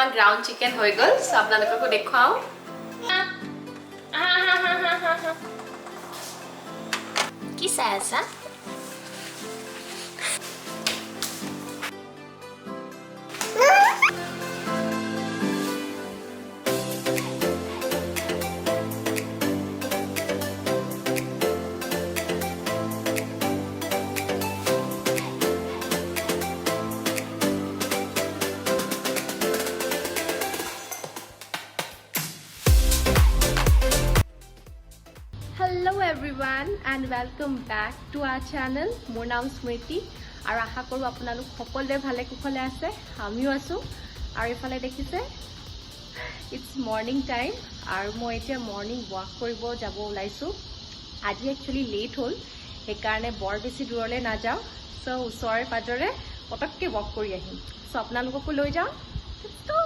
আমাৰ ground chicken হৈ গ'ল সো আপোনালোককো দেখাও কি চাই আছা Hello everyone and welcome back to our channel. মোৰ নাম স্মৃতি আৰু আশা কৰো আপোনালোক সকলোৱে ভালে কুশলে আছে আমিও আছো আৰু ইফালে দেখিছে it's morning time আৰু মই এতিয়া মৰ্নিং ওয়াক কৰিব যাব ওলাইছো আজি একচুয়ালি লেট হ'ল সেই কাৰণে বৰ বেছি দূৰলৈ না যাও সো ওচৰে পাজৰে পটককে ওয়াক কৰি আহিম সো আপোনালোককো লৈ যাও let's go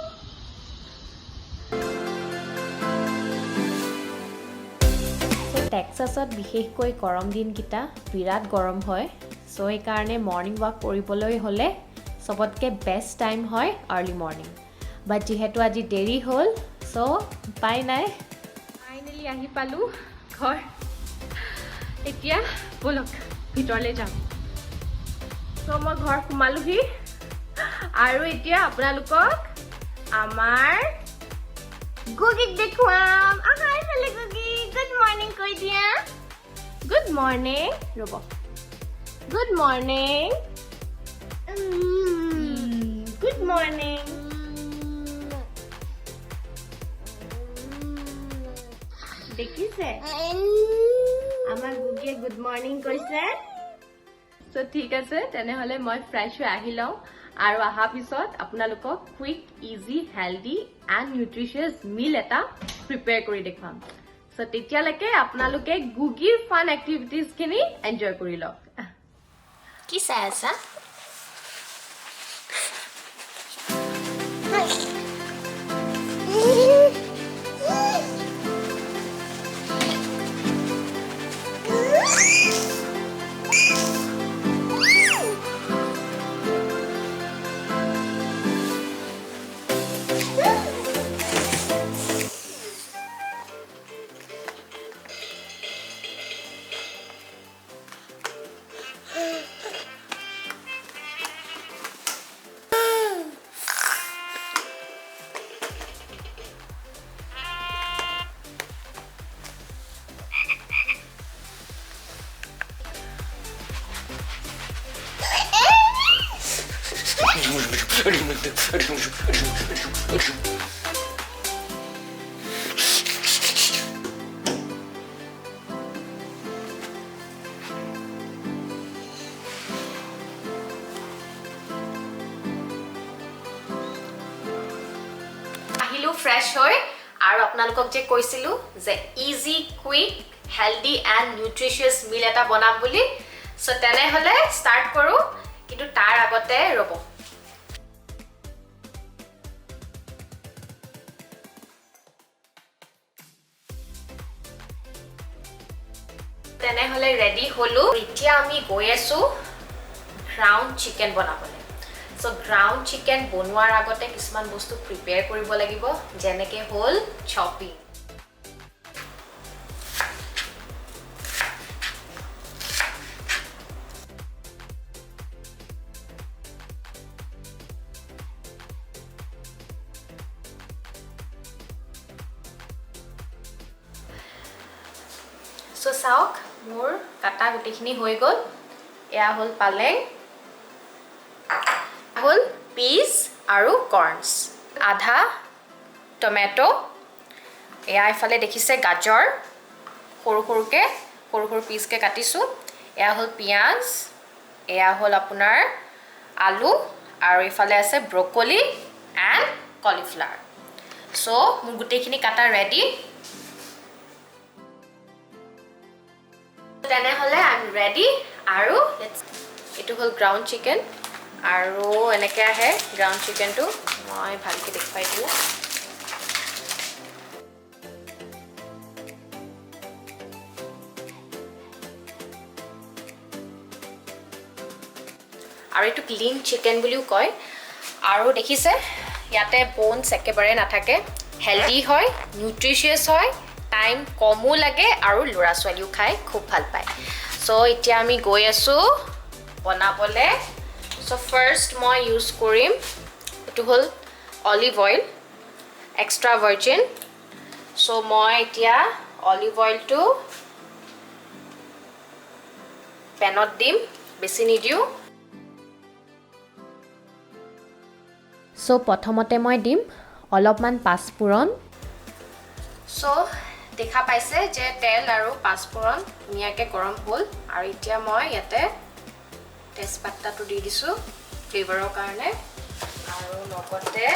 টেক্সাছত বিশেষকৈ গৰম দিনকিটা বিৰাট গৰম হয় সো এই কাৰণে মৰ্নিং ওয়াক কৰিবলৈ হলে সবতকে বেষ্ট টাইম হয় আৰ্লি মৰ্নিং বাট যেহেতু আজি দেৰি হ'ল সো উপায় নাই ফাইনেলি আহি পালো ঘৰ এতিয়া বলক ভিতৰলৈ যাম সো মই ঘৰ সোমালোহি আৰু এতিয়া আপোনালোকক আমাৰ গুগিক দেখুৱাম আহাই ফেলে গুগি গুড মৰ্নিং কৈ দিয়া গুড মৰ্নিং ৰব গুড মৰ্নিং গুড মৰ্নিং দেখিছে আমাৰ গুগিয়ে গুড মৰ্নিং কৈছে সো ঠিক আছে তেনেহলে মই ফ্ৰেছ হৈ আহি লওঁ আৰু আহা পিছত আপোনালোকক quick easy healthy and nutritious meal এটা প্ৰিপেয়াৰ কৰি দেখুৱাম সো তেতিয়ালৈকে আপোনালোকে গুগিৰ ফান এক্টিভিটিজ খিনি এনজয় কৰি লওক কি চাই আছা ফ্ৰেছ হৈ আৰু আপোনালোকক যে কৈছিলো যে easy quick healthy and nutritious meal এটা বনাম বুলি সো তেনেহলে ষ্টাৰ্ট কৰো কিন্তু তাৰ আগতে ৰব তেনেহলে ৰেডি হলো এতিয়া আমি গৈ আছো গ্ৰাউণ্ড চিকেন বনাবলৈ সো গ্ৰাউণ্ড চিকেন বনোৱাৰ আগতে কিছুমান বস্তু প্ৰিপেয়াৰ কৰিব লাগিব যেনেকে হ'ল চপিং সো চাওক মোৰ কাটা গুটিখিনি হৈ গ'ল এয়া হ'ল পালেং হ'ল পিচ আৰু কৰ্নছ আধা টমেটো এয়া ইফালে দেখিছে গাজৰ সৰু সৰু পিচকে কাটিছো এয়া হ'ল পিয়াজ এয়া হ'ল আপোনাৰ আলু আৰু ইফালে আছে ব্ৰকলি এণ্ড কলিফ্লাৱাৰ সো মোৰ গুটিখিনি কাটা ৰেডি তেনেহলে আই এম ৰেডি আৰু এটো হ'ল গ্ৰাউণ্ড চিকেন আৰু এনেকৈ আহে গ্ৰাউণ্ড চিকেনটো মই ভালকৈ দেখুৱাই দিওঁ আৰু এটো ক্লিন চিকেন বুলিও কয় আৰু দেখিছে ইয়াতে বোনছ একেবাৰে নাথাকে হেলদি হয় নিউট্ৰিচিয়াছ হয় টাইম কমো লাগে আৰু ল'ৰা ছোৱালীও খাই খুব ভাল পায় সো এতিয়া আমি গৈ আছো বনাবলে সো ফাৰ্স্ট মই ইউজ কৰিম এটো হল olive oil extra virgin so মই এতিয়া অলিভ অইলটো পেনত দিম বেছি নিদিও সো প্ৰথমতে মই দিম অলপমান পাঁচফোৰণ সো দেখা পাইছে যে তেল আৰু পাঁচফোৰণ ধুনীয়াকৈ গৰম হ'ল আৰু এতিয়া মই ইয়াতে তেজপাতটো দি দিছো ফ্লেভাৰৰ কাৰণে আৰু লগতে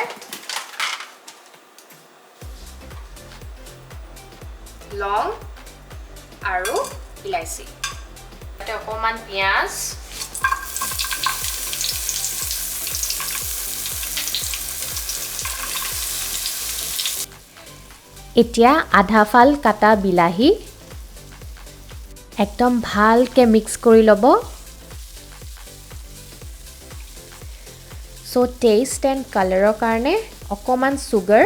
লং আৰু ইলাইচি ইয়াতে অকণমান পিঁয়াজ এতিয়া আধা ফাল কাটা বিলাহী একদম ভালকে মিক্স কৰি ল'ব সো টেষ্ট এণ্ড কালাৰৰ কাৰণে অকণমান চুগাৰ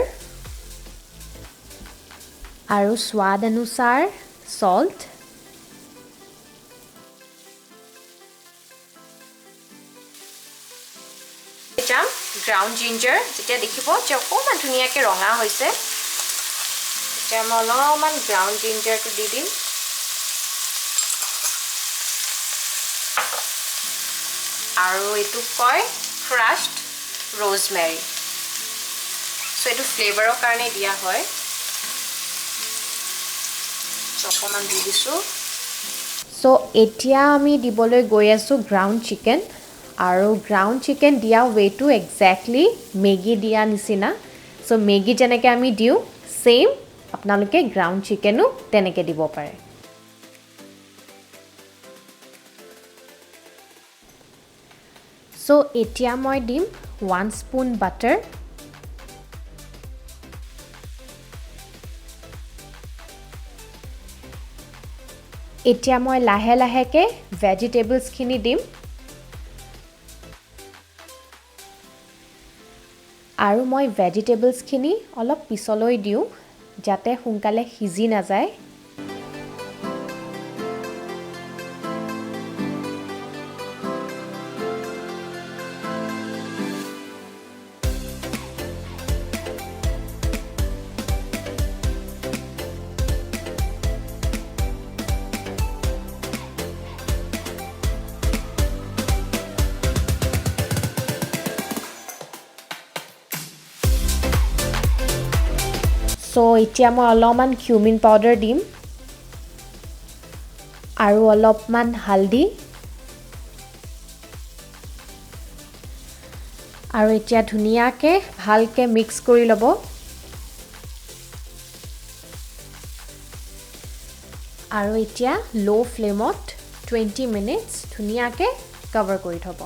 আৰু স্বাদ অনুসাৰ সল্ট এটা গ্ৰাউণ্ড জিঞ্জাৰ যেতিয়া দেখিব যে অকণমান ধুনীয়াকৈ ৰঙা হৈছে এতিয়া মই অলপমান গ্ৰাউণ্ড জিঞ্জাৰটো দি দিম আৰু এইটো কয় ক্ৰাশ্ড rosemary সো এইটো ফ্লেভাৰৰ কাৰণে দিয়া হয় অকণমান দি দিছো সো এতিয়া আমি দিবলৈ গৈ আছো গ্ৰাউণ্ড চিকেন আৰু গ্ৰাউণ্ড চিকেন দিয়া ৱেটো এক্সেক্টলি মেগী দিয়া নিচিনা সো মেগী যেনেকৈ আমি দিওঁ সেম আপোনালোকে গ্ৰাউণ্ড চিকেনো তেনেকৈ দিব পাৰে সো এতিয়া মই দিম 1 স্পুন বাটাৰ এতিয়া মই লাহে লাহেকৈ ভেজিটেবলছখিনি দিম আৰু মই ভেজিটেবলছখিনি অলপ পিছলৈ দিওঁ যাতে সোনকালে সিজি নাযায় সো এতিয়া মই অলপমান কিউমিন পাউডাৰ দিম আৰু অলপমান হালধি আৰু এতিয়া ধুনীয়াকৈ ভালকৈ মিক্স কৰি ল'ব আৰু এতিয়া লো ফ্লেমত 20 মিনিটছ ধুনীয়াকৈ কভাৰ কৰি থ'ব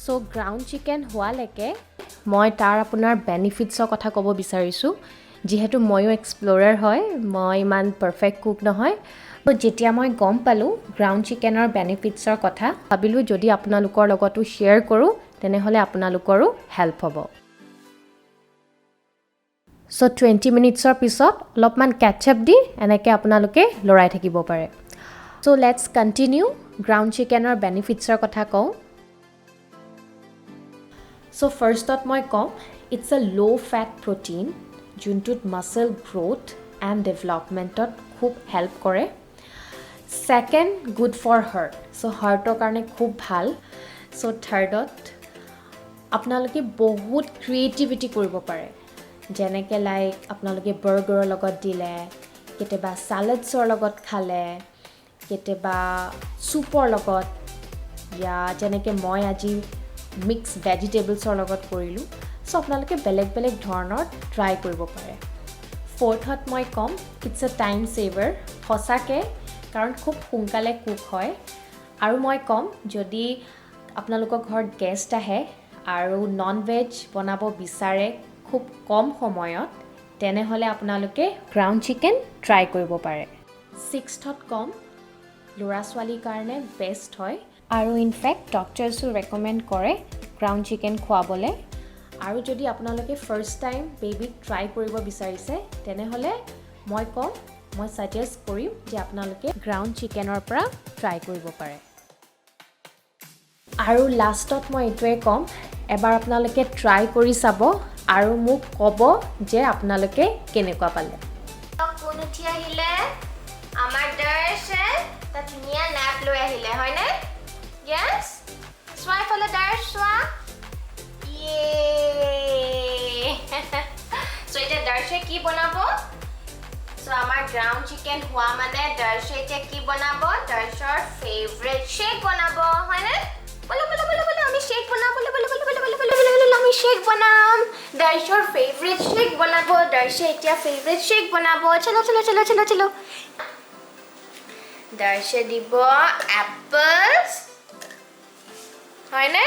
সো গ্ৰাউণ্ড চিকেন হোৱালৈকে মই তাৰ আপোনাৰ বেনিফিটছৰ কথা ক'ব বিচাৰিছোঁ যিহেতু ময়ো এক্সপ্ল'ৰাৰ হয় মই ইমান পাৰফেক্ট কুক নহয় তো যেতিয়া মই গম পালোঁ গ্ৰাউণ্ড চিকেনৰ বেনিফিটছৰ কথা ভাবিলোঁ যদি আপোনালোকৰ লগতো শ্বেয়াৰ কৰোঁ তেনেহ'লে আপোনালোকৰো হেল্প হ'ব সো 20 মিনিটছৰ পিছত অলপমান কেটচআপ দি এনেকৈ আপোনালোকে লৰাই থাকিব পাৰে সো লেটছ কণ্টিনিউ গ্ৰাউণ্ড চিকেনৰ বেনিফিটছৰ কথা কওঁ সো ফাৰ্ষ্টত মই কম ইটছ এ ল' ফেট প্ৰটিন যোনটোত মাছল গ্ৰোথ এণ্ড ডেভেলপমেণ্টত খুব হেল্প কৰে second good for heart so হাৰ্টৰ কাৰণে খুব ভাল সো থাৰ্ডত আপোনালোকে বহুত ক্ৰিয়েটিভিটি কৰিব পাৰে যেনেকৈ লাইক আপোনালোকে বাৰ্গাৰৰ লগত দিলে কেতিয়াবা ছালাডছৰ লগত খালে কেতিয়াবা চুপৰ লগত या যেনেকৈ মই আজি মিক্স ভেজিটেবলছৰ লগত কৰিলোঁ সো আপোনালোকে বেলেগ বেলেগ ধৰণৰ ট্ৰাই কৰিব পাৰে ফ'ৰ্থত মই ক'ম ইটছ এ টাইম ছেভাৰ সঁচাকৈ কাৰণ খুব সোনকালে কুক হয় আৰু মই ক'ম যদি আপোনালোকৰ ঘৰত গেষ্ট আহে আৰু নন ভেজ বনাব বিচাৰে খুব কম সময়ত তেনেহ'লে আপোনালোকে গ্ৰাউণ্ড চিকেন ট্ৰাই কৰিব পাৰে ছিক্সথত ক'ম ল'ৰা ছোৱালীৰ কাৰণে বেষ্ট হয় আৰু ইনফেক্ট ডক্টৰছো ৰেকমেণ্ড কৰে গ্ৰাউণ্ড চিকেন খুৱাবলৈ আৰু যদি আপোনালোকে ফাৰ্ষ্ট টাইম বেবিক ট্ৰাই কৰিব বিচাৰিছে তেনেহ'লে মই ক'ম মই ছাজেষ্ট কৰিম যে আপোনালোকে গ্ৰাউণ্ড চিকেনৰ পৰা ট্ৰাই কৰিব পাৰে আৰু লাষ্টত মই এইটোৱে ক'ম এবাৰ আপোনালোকে ট্ৰাই কৰি চাব আৰু মোক ক'ব যে আপোনালোকে কেনেকুৱা পালে কোন উঠি আহিলে আমাৰ দাৰ্শে তা ধুনীয়া নাপ লৈ আহিলে হয়নে yes সোৱাই ফলে দাৰ্শ সোৱা ইয়ে সো এতিয়া দাৰ্শে কি বনাব সো আমাৰ গ্ৰাউণ্ড চিকেন হোৱা মানে দাৰ্শে এতিয়া কি বনাব দাৰ্শৰ ফেভৰেট শেক বনাব হয়নে বলো বলো বলো বলো আমি শেক বনাব বলো বলো বলো বলো বলো বলো আমি শেক বনাম দাৰ্শৰ ফেভৰেট শেক বনাব দাৰ্শে এতিয়া ফেভৰেট শেক বনাব চলো চলো চলো চলো চলো দাৰ্শে দিব এপলস হয়নে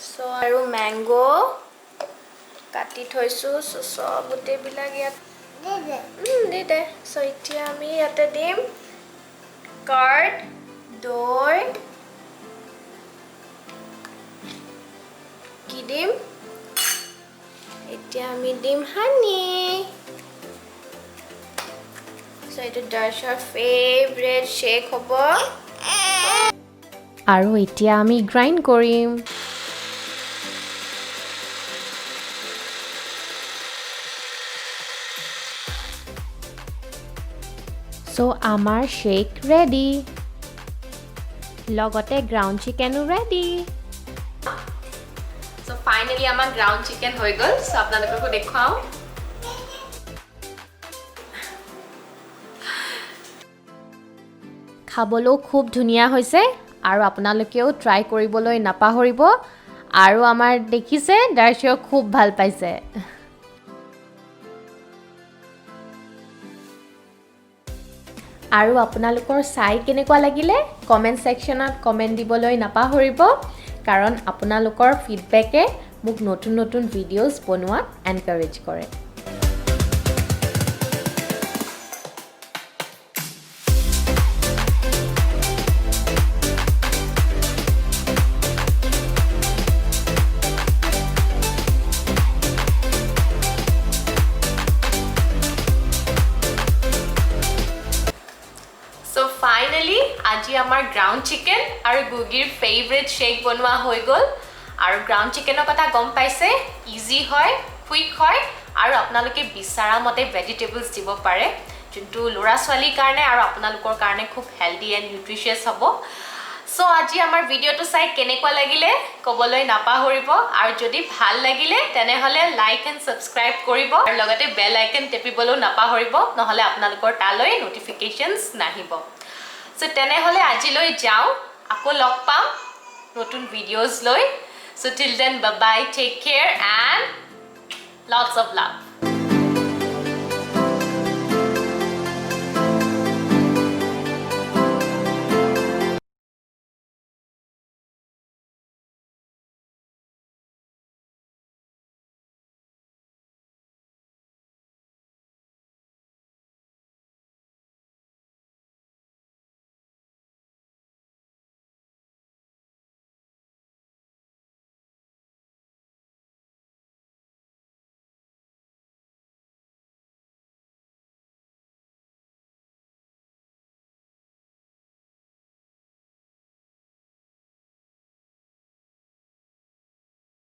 সো আৰু ম্যাঙ্গো কাটি থৈছো সো সব গোটেইবিলাক ইয়াত দে দে সো এতিয়া আমি ইয়াতে দিম কাৰ্ড দৈ কি দিম এতিয়া আমি দিম হানি সো এটা দাৰ্শৰ ফেভৰেট শেক হ'ব আৰু এতিয়া আমি গ্ৰাইণ্ড কৰিম সো আমাৰ শেক ৰেডি লগতে গ্ৰাউণ্ড চিকেনো ৰেডি সো ফাইনালি আমাৰ গ্ৰাউণ্ড চিকেন হৈ গ'ল সো আপোনালোককো দেখুৱাও খাবলৈও খুব ধুনীয়া হৈছে আৰু আপোনালোকেও ট্ৰাই কৰিবলৈ নাপাহৰিব আৰু আমাৰ দেখিছে দাৰ্শেও খুব ভাল পাইছে আৰু আপোনালোকৰ চাই কেনেকুৱা লাগিলে কমেণ্ট ছেকশ্যনত কমেণ্ট দিবলৈ নাপাহৰিব কাৰণ আপোনালোকৰ ফিডবেকে মোক নতুন নতুন ভিডিঅ'জ বনোৱাত এনকাৰেজ কৰে ফাইনালি আজি আমাৰ গ্ৰাউণ্ড চিকেন আৰু গুগিৰ ফেভৰেট শেক বনোৱা হৈ গ'ল আৰু গ্ৰাউণ্ড চিকেনৰ কথা গম পাইছে ইজি হয় কুইক হয় আৰু আপোনালোকে বিচাৰা মতে ভেজিটেবলছ দিব পাৰে যোনটো ল'ৰা ছোৱালীৰ কাৰণে আৰু আপোনালোকৰ কাৰণে খুব হেল্ডি এণ্ড নিউট্ৰিচিয়াছ হ'ব সো আজি আমাৰ ভিডিঅ'টো চাই কেনেকুৱা লাগিলে ক'বলৈ নাপাহৰিব আৰু যদি ভাল লাগিলে তেনেহ'লে লাইক এণ্ড ছাবস্ক্ৰাইব কৰিব আৰু লগতে বেল আইকন টিপিবলৈও নাপাহৰিব নহ'লে আপোনালোকৰ তালৈ ন'টিফিকেশ্যনছ নাহিব সো তেনেহ'লে আজিলৈ যাওঁ আকৌ লগ পাম নতুন ভিডিঅ'জ লৈ so till then bye bye take care and lots of love